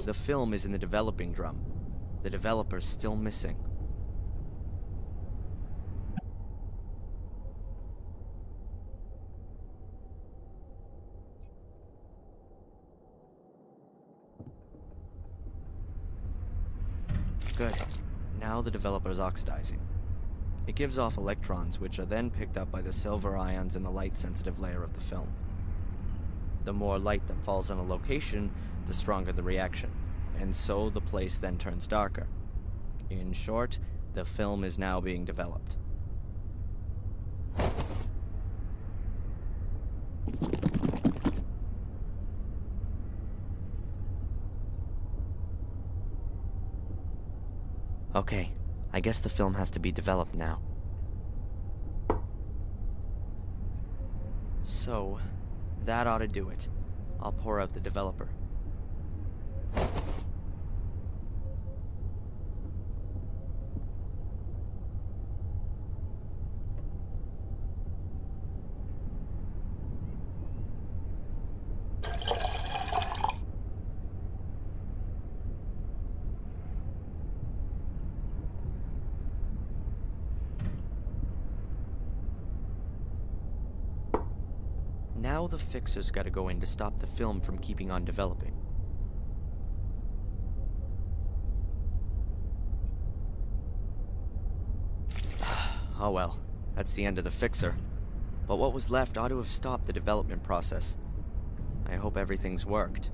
The film is in the developing drum. The developer's still missing. Good. Now the developer's oxidizing. It gives off electrons, which are then picked up by the silver ions in the light-sensitive layer of the film. The more light that falls on a location, the stronger the reaction, and so the place then turns darker. In short, the film is now being developed. Okay, I guess the film has to be developed now. So, that ought to do it. I'll pour out the developer. Now the fixer's gotta go in to stop the film from keeping on developing. Oh well, that's the end of the fixer. But what was left ought to have stopped the development process. I hope everything's worked.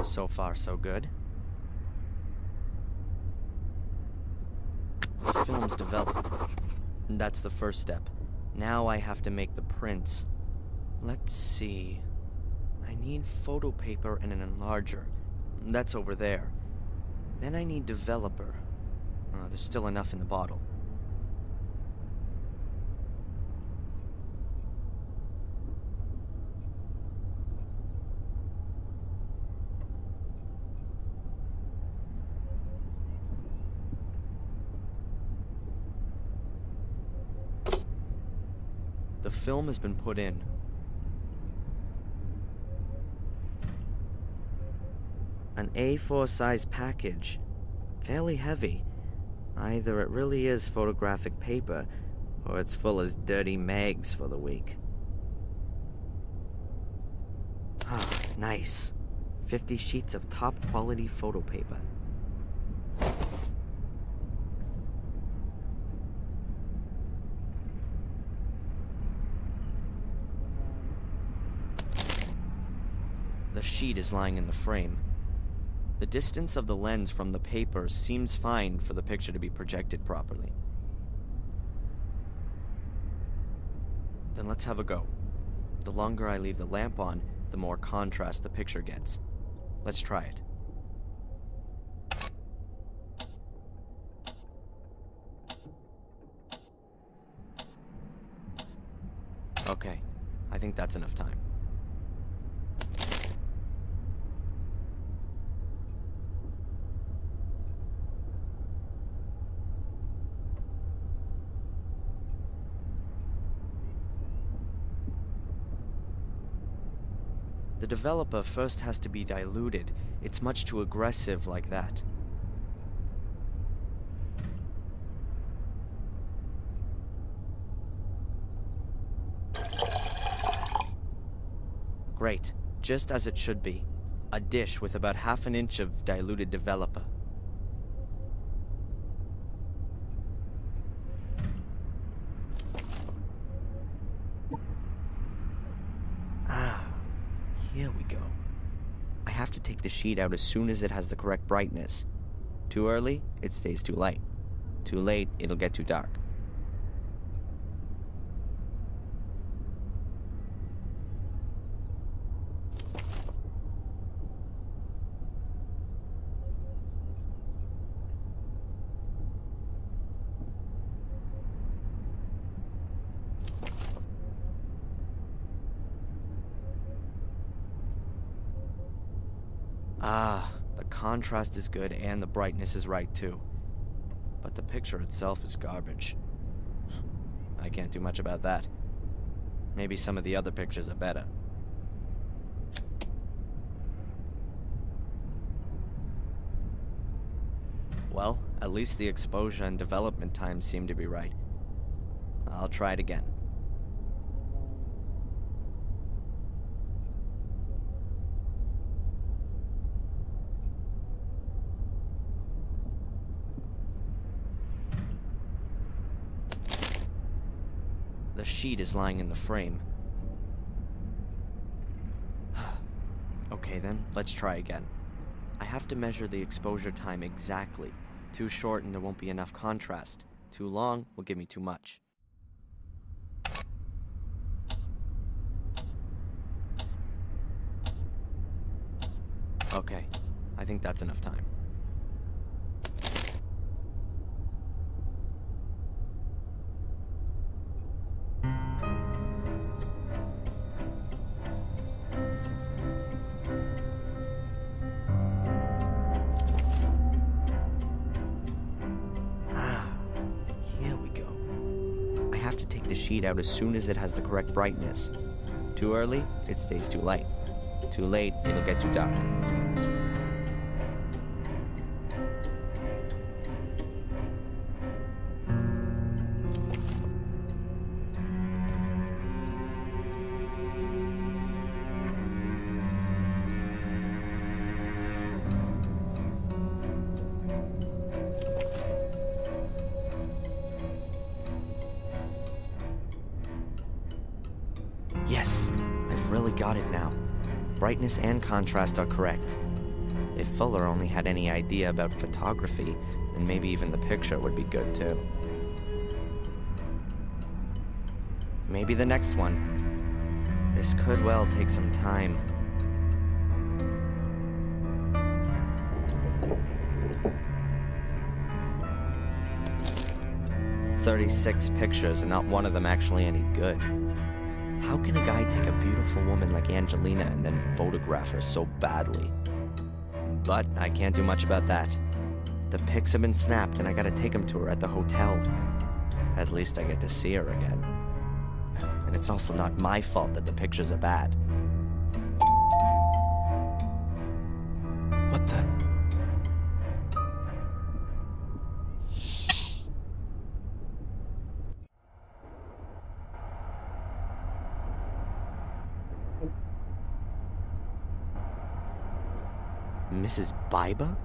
So far, so good. The film's developed. That's the first step. Now I have to make the prints. Let's see. I need photo paper and an enlarger. That's over there. Then I need developer. There's still enough in the bottle. The film has been put in. An A4 size package. Fairly heavy. Either it really is photographic paper, or it's full as dirty mags for the week. Ah, nice. 50 sheets of top quality photo paper. The sheet is lying in the frame. The distance of the lens from the paper seems fine for the picture to be projected properly. Then let's have a go. The longer I leave the lamp on, the more contrast the picture gets. Let's try it. Okay, I think that's enough time. The developer first has to be diluted. It's much too aggressive like that. Great, just as it should be. A dish with about ½ an inch of diluted developer. Here we go. I have to take the sheet out as soon as it has the correct brightness. Too early, it stays too light. Too late, it'll get too dark. Ah, the contrast is good and the brightness is right too. But the picture itself is garbage. I can't do much about that. Maybe some of the other pictures are better. Well, at least the exposure and development times seem to be right. I'll try it again. The sheet is lying in the frame. Okay then, let's try again. I have to measure the exposure time exactly. Too short and there won't be enough contrast. Too long will give me too much. Okay, I think that's enough time. Sheet out as soon as it has the correct brightness. Too early, it stays too light. Too late, it'll get too dark. Yes, I've really got it now. Brightness and contrast are correct. If Fuller only had any idea about photography, then maybe even the picture would be good too. Maybe the next one. This could well take some time. "36 pictures and not one of them actually any good. How can a guy take a beautiful woman like Angelina and then photograph her so badly? But I can't do much about that. The pics have been snapped and I gotta take them to her at the hotel. At least I get to see her again. And it's also not my fault that the pictures are bad. What the? Mrs. Biba?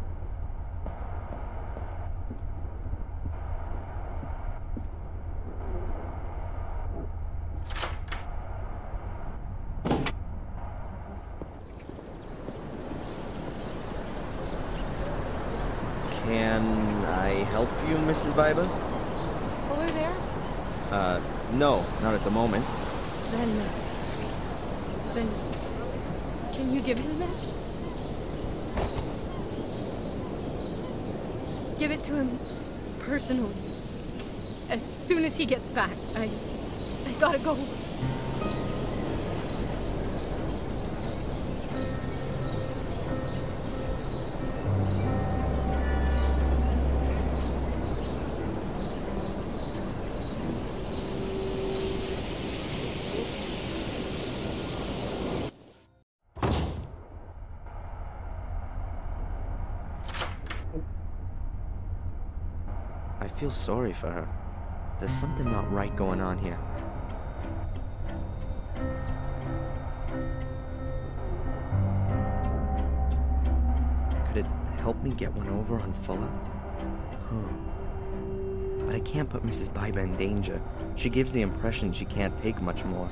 Can I help you, Mrs. Biba? Is Fuller there? No, not at the moment. Then, can you give him this? Give it to him personally. As soon as he gets back, I gotta go. I feel sorry for her. There's something not right going on here. Could it help me get one over on Fuller? But I can't put Mrs. Biba in danger. She gives the impression she can't take much more.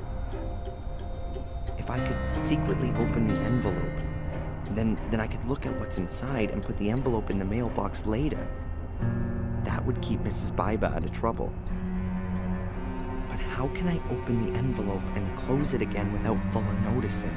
If I could secretly open the envelope, then I could look at what's inside and put the envelope in the mailbox later. That would keep Mrs. Biba out of trouble. But how can I open the envelope and close it again without Fuller noticing?